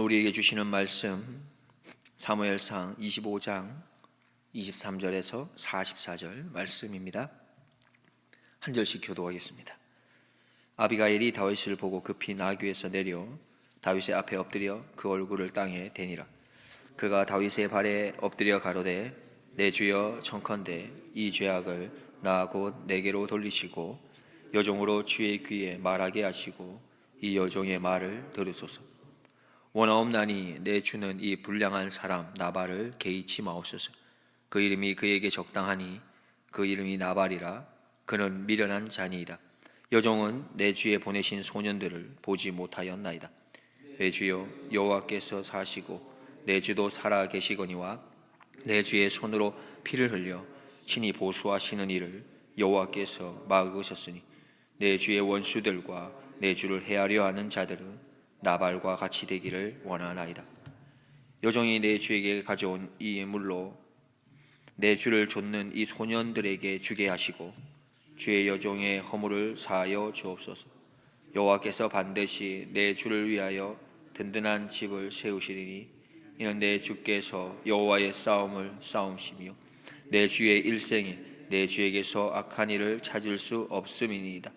오늘 우리에게 주시는 말씀 사무엘상 25장 23절에서 44절 말씀입니다. 한 절씩 교도하겠습니다. 아비가일이 다윗을 보고 급히 나귀에서 내려 다윗의 앞에 엎드려 그 얼굴을 땅에 대니라. 그가 다윗의 발에 엎드려 가로되 내 주여 청컨대 이 죄악을 나 곧 내게로 돌리시고 여종으로 주의 귀에 말하게 하시고 이 여종의 말을 들으소서. 원하옵나니 내 주는 이 불량한 사람 나발을 개의치 마옵소서. 그 이름이 그에게 적당하니 그 이름이 나발이라. 그는 미련한 자니이다. 여종은 내 주에 보내신 소년들을 보지 못하였나이다. 내 주여 여호와께서 사시고 내 주도 살아 계시거니와 내 주의 손으로 피를 흘려 친히 보수하시는 이를 여호와께서 막으셨으니 내 주의 원수들과 내 주를 해하려 하는 자들은 나발과 같이 되기를 원하나이다. 여종이 내 주에게 가져온 이 물로 내 주를 좇는 이 소년들에게 주게 하시고 주의 여종의 허물을 사하여 주옵소서. 여호와께서 반드시 내 주를 위하여 든든한 집을 세우시리니 이는 내 주께서 여호와의 싸움을 싸움시며 내 주의 일생에 내 주에게서 악한 일을 찾을 수 없음이니이다.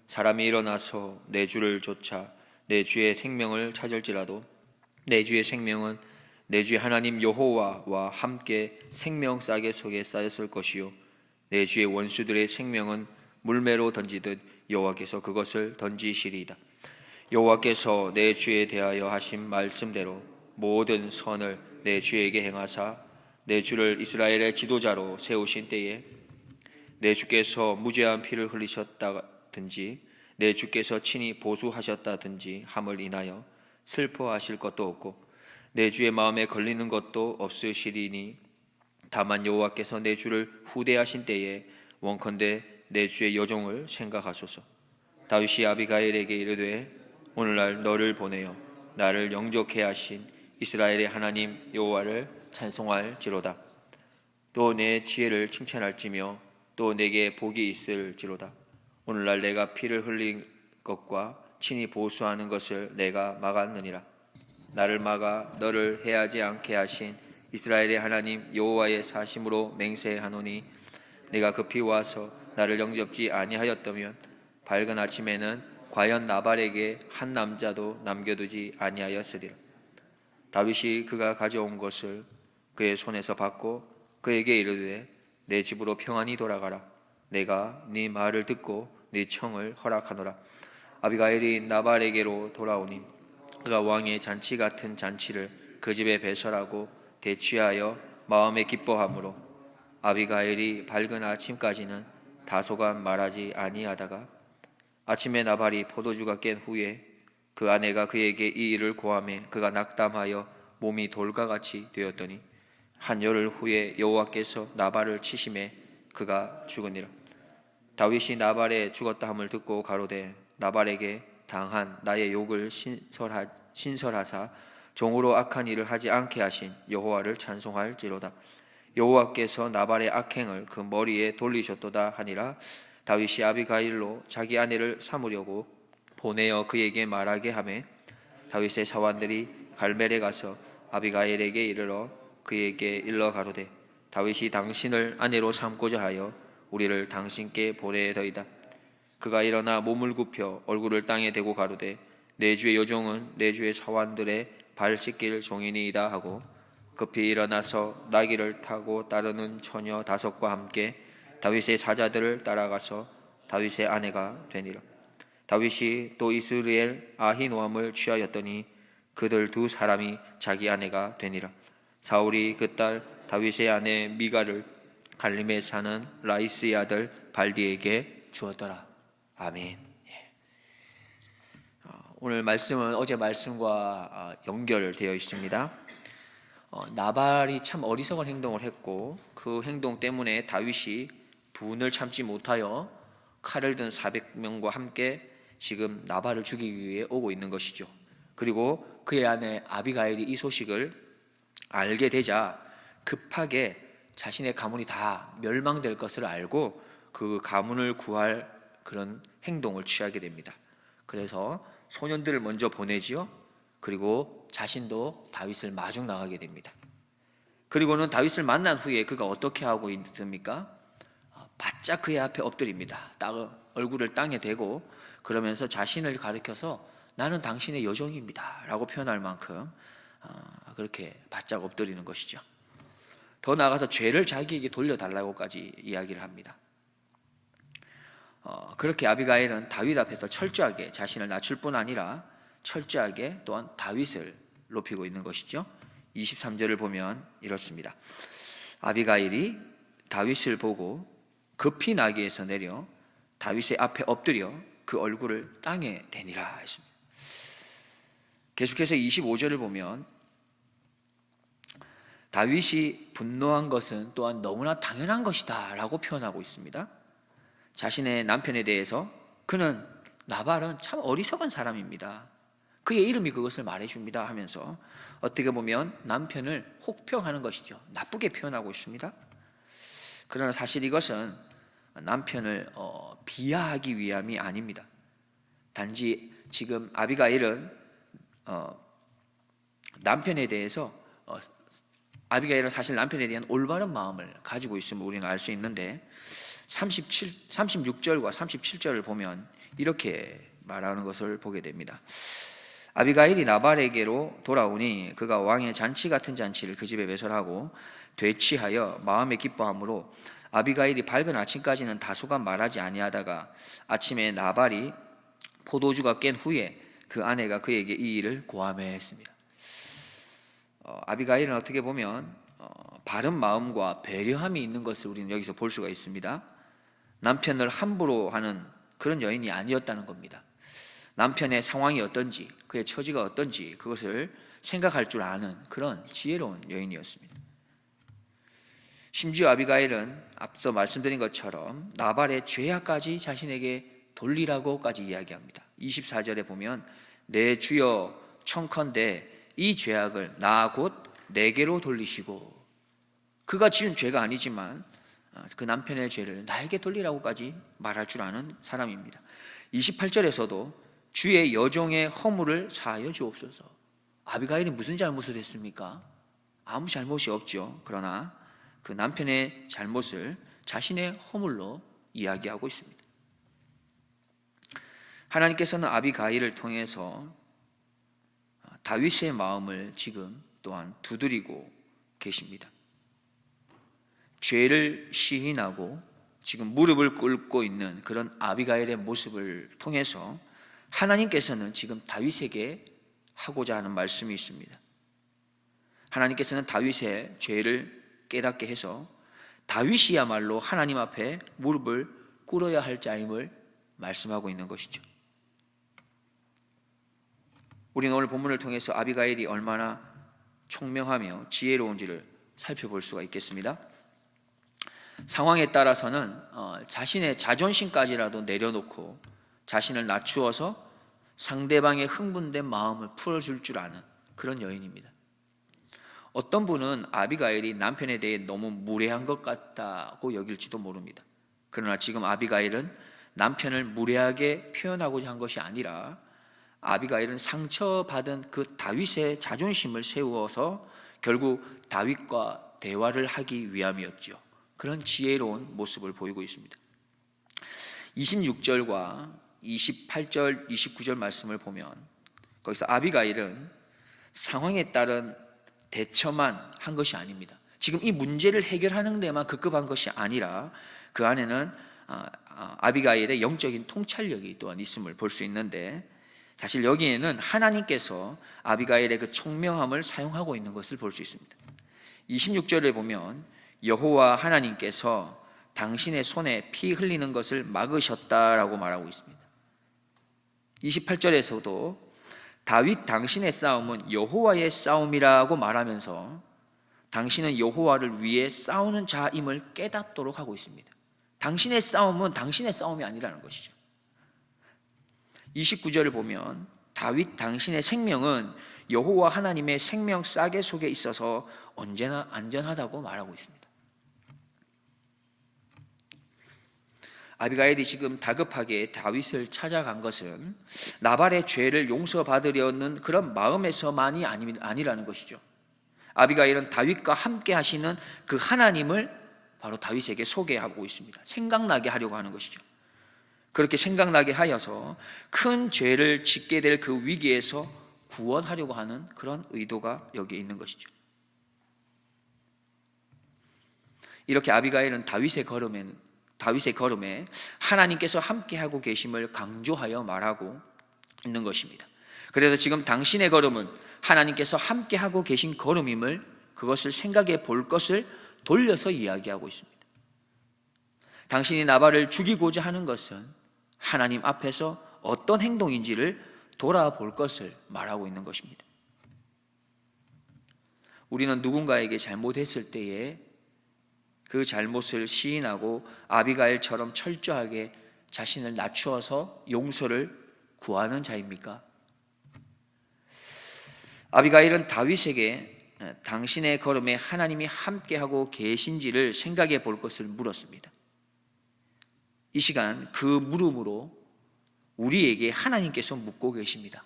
사람이 일어나서 내 주를 좇아 내 주의 생명을 찾을지라도 내 주의 생명은 내 주의 하나님 여호와와 함께 생명 싸개 속에 쌓였을 것이요 내 주의 원수들의 생명은 물매로 던지듯 여호와께서 그것을 던지시리이다. 여호와께서 내 주에 대하여 하신 말씀대로 모든 선을 내 주에게 행하사 내 주를 이스라엘의 지도자로 세우신 때에 내 주께서 무죄한 피를 흘리셨다든지 내 주께서 친히 보수하셨다든지 함을 인하여 슬퍼하실 것도 없고 내 주의 마음에 걸리는 것도 없으시리니 다만 여호와께서 내 주를 후대하신 때에 원컨대 내 주의 여종을 생각하소서. 다윗이 아비가일에게 이르되 오늘날 너를 보내어 나를 영접케 하신 이스라엘의 하나님 여호와를 찬송할지로다. 또 내 지혜를 칭찬할지며 또 내게 복이 있을지로다. 오늘날 내가 피를 흘린 것과 친히 보수하는 것을 내가 막았느니라. 나를 막아 너를 해하지 않게 하신 이스라엘의 하나님 여호와의 사심으로 맹세하노니 내가 급히 와서 나를 영접지 아니하였다면 밝은 아침에는 과연 나발에게 한 남자도 남겨두지 아니하였으리라. 다윗이 그가 가져온 것을 그의 손에서 받고 그에게 이르되 내 집으로 평안히 돌아가라. 내가 네 말을 듣고 네 청을 허락하노라. 아비가일이 나발에게로 돌아오니 그가 왕의 잔치 같은 잔치를 그 집에 배설하고 대취하여 마음에 기뻐하므로 아비가일이 밝은 아침까지는 다소간 말하지 아니하다가 아침에 나발이 포도주가 깬 후에 그 아내가 그에게 이 일을 고하매 그가 낙담하여 몸이 돌과 같이 되었더니 한 열흘 후에 여호와께서 나발을 치심에 그가 죽으니라. 다윗이 나발의 죽었다 함을 듣고 가로되 나발에게 당한 나의 욕을 신설하사 종으로 악한 일을 하지 않게 하신 여호와를 찬송할지로다. 여호와께서 나발의 악행을 그 머리에 돌리셨도다 하니라. 다윗이 아비가일로 자기 아내를 삼으려고 보내어 그에게 말하게 하매 다윗의 사원들이 갈멜에 가서 아비가일에게 이르러 그에게 일러 가로되 다윗이 당신을 아내로 삼고자 하여 우리를 당신께 보내더이다. 그가 일어나 몸을 굽혀 얼굴을 땅에 대고 가로되 내 주의 여종은 내 주의 사원들의 발 씻길 종이니이다 하고 급히 일어나서 나귀를 타고 따르는 처녀 5과 함께 다윗의 사자들을 따라가서 다윗의 아내가 되니라. 다윗이 또 이스라엘 아히노함을 취하였더니 그들 2사람이 자기 아내가 되니라. 사울이 그 딸 다윗의 아내 미가를 갈림에 사는 라이스의 아들 발디에게 주었더라. 아멘. 오늘 말씀은 어제 말씀과 연결되어 있습니다. 나발이 참 어리석은 행동을 했고 그 행동 때문에 다윗이 분을 참지 못하여 칼을 든 400명과 함께 지금 나발을 죽이기 위해 오고 있는 것이죠. 그리고 그의 아내 아비가일이 이 소식을 알게 되자 급하게 자신의 가문이 다 멸망될 것을 알고 그 가문을 구할 그런 행동을 취하게 됩니다. 그래서 소년들을 먼저 보내지요. 그리고 자신도 다윗을 마중 나가게 됩니다. 그리고는 다윗을 만난 후에 그가 어떻게 하고 있습니까? 바짝 그의 앞에 엎드립니다. 얼굴을 땅에 대고 그러면서 자신을 가리켜서 나는 당신의 여종입니다 라고 표현할 만큼 그렇게 바짝 엎드리는 것이죠. 더 나아가서 죄를 자기에게 돌려달라고까지 이야기를 합니다. 그렇게 아비가일은 다윗 앞에서 철저하게 자신을 낮출 뿐 아니라 철저하게 또한 다윗을 높이고 있는 것이죠. 23절을 보면 이렇습니다. 아비가일이 다윗을 보고 급히 나귀에서 내려 다윗의 앞에 엎드려 그 얼굴을 땅에 대니라 했습니다. 계속해서 25절을 보면 다윗이 분노한 것은 또한 너무나 당연한 것이다 라고 표현하고 있습니다. 자신의 남편에 대해서 그는 나발은 참 어리석은 사람입니다. 그의 이름이 그것을 말해줍니다 하면서 어떻게 보면 남편을 혹평하는 것이죠. 나쁘게 표현하고 있습니다. 그러나 사실 이것은 남편을 비하하기 위함이 아닙니다. 단지 지금 아비가일은 남편에 대해서 아비가일은 사실 남편에 대한 올바른 마음을 가지고 있음을 우리는 알 수 있는데 36절과 37절을 보면 이렇게 말하는 것을 보게 됩니다. 아비가일이 나발에게로 돌아오니 그가 왕의 잔치 같은 잔치를 그 집에 배설하고 되취하여 마음에 기뻐함으로 아비가일이 밝은 아침까지는 다소간 말하지 아니하다가 아침에 나발이 포도주가 깬 후에 그 아내가 그에게 이 일을 고하매했습니다. 아비가일은 어떻게 보면 바른 마음과 배려함이 있는 것을 우리는 여기서 볼 수가 있습니다. 남편을 함부로 하는 그런 여인이 아니었다는 겁니다. 남편의 상황이 어떤지, 그의 처지가 어떤지 그것을 생각할 줄 아는 그런 지혜로운 여인이었습니다. 심지어 아비가일은 앞서 말씀드린 것처럼 나발의 죄악까지 자신에게 돌리라고까지 이야기합니다. 24절에 보면 내 주여 청컨대 이 죄악을 나 곧 내게로 돌리시고, 그가 지은 죄가 아니지만 그 남편의 죄를 나에게 돌리라고까지 말할 줄 아는 사람입니다. 28절에서도 주의 여종의 허물을 사하여 주옵소서. 아비가일이 무슨 잘못을 했습니까? 아무 잘못이 없죠. 그러나 그 남편의 잘못을 자신의 허물로 이야기하고 있습니다. 하나님께서는 아비가일을 통해서 다윗의 마음을 지금 또한 두드리고 계십니다. 죄를 시인하고 지금 무릎을 꿇고 있는 그런 아비가일의 모습을 통해서 하나님께서는 지금 다윗에게 하고자 하는 말씀이 있습니다. 하나님께서는 다윗의 죄를 깨닫게 해서 다윗이야말로 하나님 앞에 무릎을 꿇어야 할 자임을 말씀하고 있는 것이죠. 우리는 오늘 본문을 통해서 아비가일이 얼마나 총명하며 지혜로운지를 살펴볼 수가 있겠습니다. 상황에 따라서는 자신의 자존심까지라도 내려놓고 자신을 낮추어서 상대방의 흥분된 마음을 풀어줄 줄 아는 그런 여인입니다. 어떤 분은 아비가일이 남편에 대해 너무 무례한 것 같다고 여길지도 모릅니다. 그러나 지금 아비가일은 남편을 무례하게 표현하고자 한 것이 아니라 아비가일은 상처받은 그 다윗의 자존심을 세우어서 결국 다윗과 대화를 하기 위함이었죠. 그런 지혜로운 모습을 보이고 있습니다. 26절과 28절, 29절 말씀을 보면 거기서 아비가일은 상황에 따른 대처만 한 것이 아닙니다. 지금 이 문제를 해결하는 데만 급급한 것이 아니라 그 안에는 아비가일의 영적인 통찰력이 또한 있음을 볼 수 있는데, 사실 여기에는 하나님께서 아비가일의 그 총명함을 사용하고 있는 것을 볼 수 있습니다. 26절에 보면 여호와 하나님께서 당신의 손에 피 흘리는 것을 막으셨다라고 말하고 있습니다. 28절에서도 다윗 당신의 싸움은 여호와의 싸움이라고 말하면서 당신은 여호와를 위해 싸우는 자임을 깨닫도록 하고 있습니다. 당신의 싸움은 당신의 싸움이 아니라는 것이죠. 29절을 보면 다윗 당신의 생명은 여호와 하나님의 생명 싸개 속에 있어서 언제나 안전하다고 말하고 있습니다. 아비가일이 지금 다급하게 다윗을 찾아간 것은 나발의 죄를 용서받으려는 그런 마음에서만이 아니라는 것이죠. 아비가일은 다윗과 함께 하시는 그 하나님을 바로 다윗에게 소개하고 있습니다. 생각나게 하려고 하는 것이죠. 그렇게 생각나게 하여서 큰 죄를 짓게 될 그 위기에서 구원하려고 하는 그런 의도가 여기에 있는 것이죠. 이렇게 아비가일은 다윗의 걸음에 하나님께서 함께하고 계심을 강조하여 말하고 있는 것입니다. 그래서 지금 당신의 걸음은 하나님께서 함께하고 계신 걸음임을, 그것을 생각해 볼 것을 돌려서 이야기하고 있습니다. 당신이 나발을 죽이고자 하는 것은 하나님 앞에서 어떤 행동인지를 돌아볼 것을 말하고 있는 것입니다. 우리는 누군가에게 잘못했을 때에 그 잘못을 시인하고 아비가일처럼 철저하게 자신을 낮추어서 용서를 구하는 자입니까? 아비가일은 다윗에게 당신의 걸음에 하나님이 함께하고 계신지를 생각해 볼 것을 물었습니다. 이 시간 그 물음으로 우리에게 하나님께서 묻고 계십니다.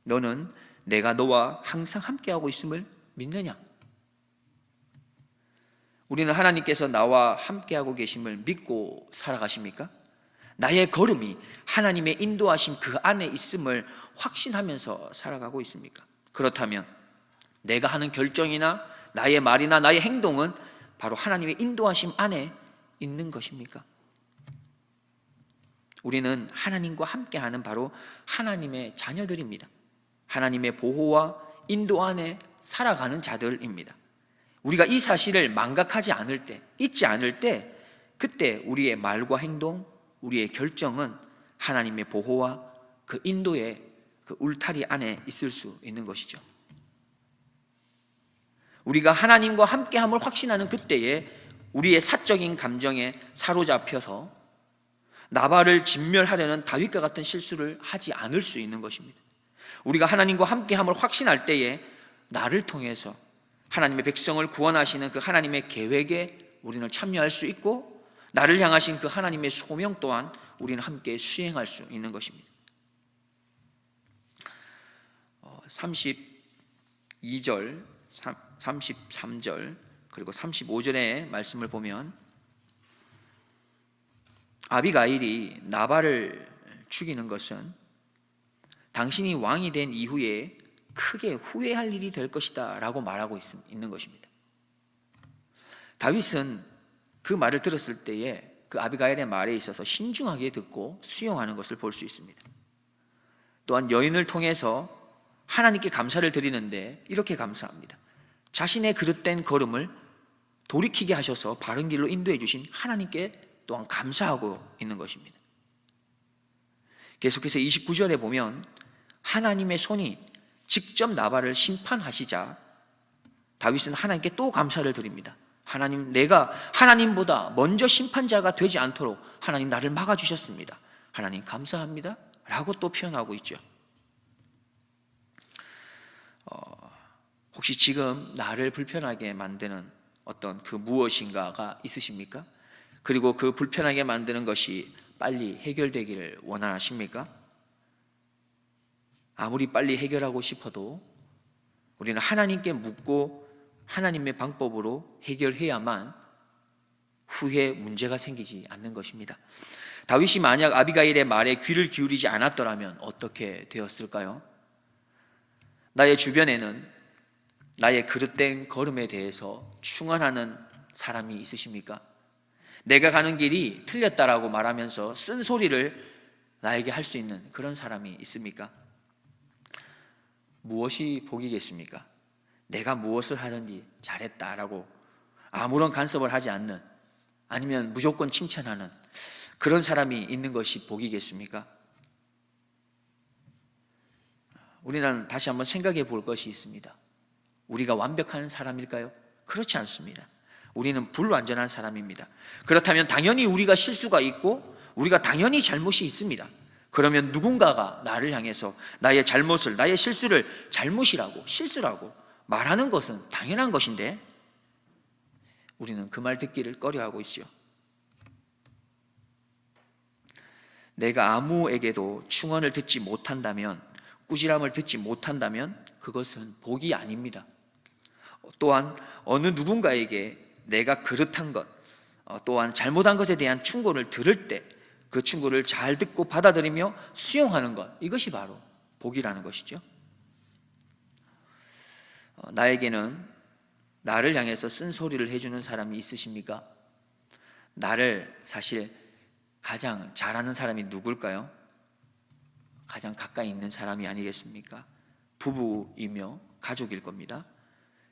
너는 내가 너와 항상 함께하고 있음을 믿느냐? 우리는 하나님께서 나와 함께하고 계심을 믿고 살아가십니까? 나의 걸음이 하나님의 인도하심 그 안에 있음을 확신하면서 살아가고 있습니까? 그렇다면 내가 하는 결정이나 나의 말이나 나의 행동은 바로 하나님의 인도하심 안에 있는 것입니까? 우리는 하나님과 함께하는 바로 하나님의 자녀들입니다. 하나님의 보호와 인도 안에 살아가는 자들입니다. 우리가 이 사실을 망각하지 않을 때, 잊지 않을 때, 그때 우리의 말과 행동, 우리의 결정은 하나님의 보호와 그 인도의 그 울타리 안에 있을 수 있는 것이죠. 우리가 하나님과 함께함을 확신하는 그때에 우리의 사적인 감정에 사로잡혀서 나발을 진멸하려는 다윗과 같은 실수를 하지 않을 수 있는 것입니다. 우리가 하나님과 함께함을 확신할 때에 나를 통해서 하나님의 백성을 구원하시는 그 하나님의 계획에 우리는 참여할 수 있고, 나를 향하신 그 하나님의 소명 또한 우리는 함께 수행할 수 있는 것입니다. 32절, 33절 그리고 35절의 말씀을 보면 아비가일이 나발을 죽이는 것은 당신이 왕이 된 이후에 크게 후회할 일이 될 것이다 라고 말하고 있는 것입니다. 다윗은 그 말을 들었을 때에 그 아비가일의 말에 있어서 신중하게 듣고 수용하는 것을 볼 수 있습니다. 또한 여인을 통해서 하나님께 감사를 드리는데 이렇게 감사합니다. 자신의 그릇된 걸음을 돌이키게 하셔서 바른 길로 인도해 주신 하나님께 또한 감사하고 있는 것입니다. 계속해서 29절에 보면 하나님의 손이 직접 나발을 심판하시자 다윗은 하나님께 또 감사를 드립니다. 하나님, 내가 하나님보다 먼저 심판자가 되지 않도록 하나님 나를 막아주셨습니다. 하나님 감사합니다 라고 또 표현하고 있죠. 혹시 지금 나를 불편하게 만드는 어떤 그 무엇인가가 있으십니까? 그리고 그 불편하게 만드는 것이 빨리 해결되기를 원하십니까? 아무리 빨리 해결하고 싶어도 우리는 하나님께 묻고 하나님의 방법으로 해결해야만 후에 문제가 생기지 않는 것입니다. 다윗이 만약 아비가일의 말에 귀를 기울이지 않았더라면 어떻게 되었을까요? 나의 주변에는 나의 그릇된 걸음에 대해서 충언하는 사람이 있으십니까? 내가 가는 길이 틀렸다라고 말하면서 쓴소리를 나에게 할 수 있는 그런 사람이 있습니까? 무엇이 복이겠습니까? 내가 무엇을 하든지 잘했다라고 아무런 간섭을 하지 않는, 아니면 무조건 칭찬하는 그런 사람이 있는 것이 복이겠습니까? 우리는 다시 한번 생각해 볼 것이 있습니다. 우리가 완벽한 사람일까요? 그렇지 않습니다. 우리는 불완전한 사람입니다. 그렇다면 당연히 우리가 실수가 있고 우리가 당연히 잘못이 있습니다. 그러면 누군가가 나를 향해서 나의 잘못을, 나의 실수를 잘못이라고, 실수라고 말하는 것은 당연한 것인데 우리는 그 말 듣기를 꺼려하고 있죠. 내가 아무에게도 충언을 듣지 못한다면, 꾸지람을 듣지 못한다면 그것은 복이 아닙니다. 또한 어느 누군가에게 내가 그릇한 것, 또한 잘못한 것에 대한 충고를 들을 때 그 충고를 잘 듣고 받아들이며 수용하는 것, 이것이 바로 복이라는 것이죠. 나에게는 나를 향해서 쓴소리를 해주는 사람이 있으십니까? 나를 사실 가장 잘하는 사람이 누굴까요? 가장 가까이 있는 사람이 아니겠습니까? 부부이며 가족일 겁니다.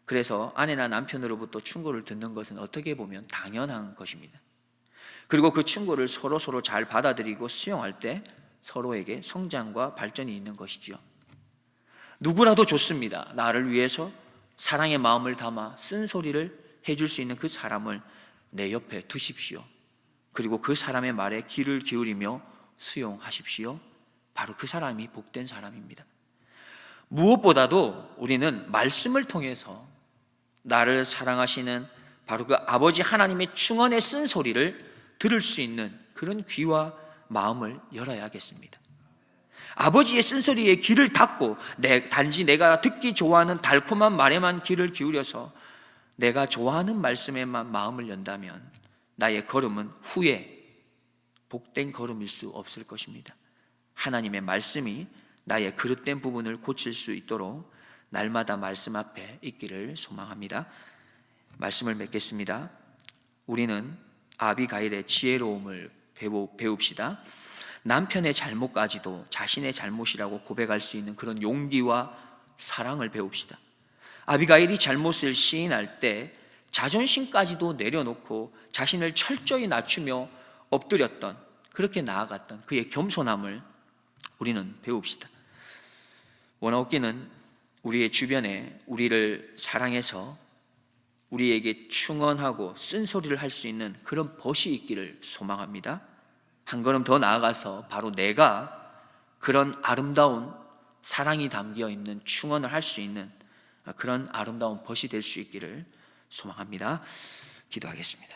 그래서 아내나 남편으로부터 충고를 듣는 것은 어떻게 보면 당연한 것입니다. 그리고 그 충고를 서로 잘 받아들이고 수용할 때 서로에게 성장과 발전이 있는 것이지요. 누구라도 좋습니다. 나를 위해서 사랑의 마음을 담아 쓴소리를 해줄 수 있는 그 사람을 내 옆에 두십시오. 그리고 그 사람의 말에 귀를 기울이며 수용하십시오. 바로 그 사람이 복된 사람입니다. 무엇보다도 우리는 말씀을 통해서 나를 사랑하시는 바로 그 아버지 하나님의 충언의 쓴소리를 들을 수 있는 그런 귀와 마음을 열어야겠습니다. 아버지의 쓴소리에 귀를 닫고 단지 내가 듣기 좋아하는 달콤한 말에만 귀를 기울여서 내가 좋아하는 말씀에만 마음을 연다면 나의 걸음은 후에 복된 걸음일 수 없을 것입니다. 하나님의 말씀이 나의 그릇된 부분을 고칠 수 있도록 날마다 말씀 앞에 있기를 소망합니다. 말씀을 맺겠습니다. 우리는 아비가일의 지혜로움을 배웁시다. 남편의 잘못까지도 자신의 잘못이라고 고백할 수 있는 그런 용기와 사랑을 배웁시다. 아비가일이 잘못을 시인할 때 자존심까지도 내려놓고 자신을 철저히 낮추며 엎드렸던, 그렇게 나아갔던 그의 겸손함을 우리는 배웁시다. 원하옵기는 우리의 주변에 우리를 사랑해서 우리에게 충언하고 쓴소리를 할 수 있는 그런 벗이 있기를 소망합니다. 한 걸음 더 나아가서 바로 내가 그런 아름다운 사랑이 담겨 있는 충언을 할 수 있는 그런 아름다운 벗이 될 수 있기를 소망합니다. 기도하겠습니다.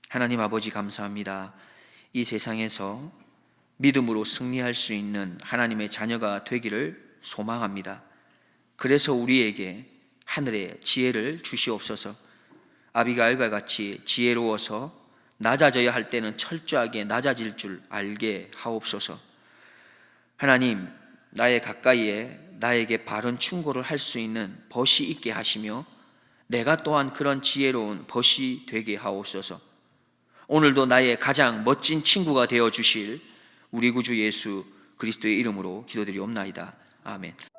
하나님 아버지, 감사합니다. 이 세상에서 믿음으로 승리할 수 있는 하나님의 자녀가 되기를 소망합니다. 그래서 우리에게 하늘의 지혜를 주시옵소서. 아비가일과 같이 지혜로워서 낮아져야 할 때는 철저하게 낮아질 줄 알게 하옵소서. 하나님, 나의 가까이에 나에게 바른 충고를 할 수 있는 벗이 있게 하시며 내가 또한 그런 지혜로운 벗이 되게 하옵소서. 오늘도 나의 가장 멋진 친구가 되어 주실 우리 구주 예수 그리스도의 이름으로 기도드리옵나이다. 아멘.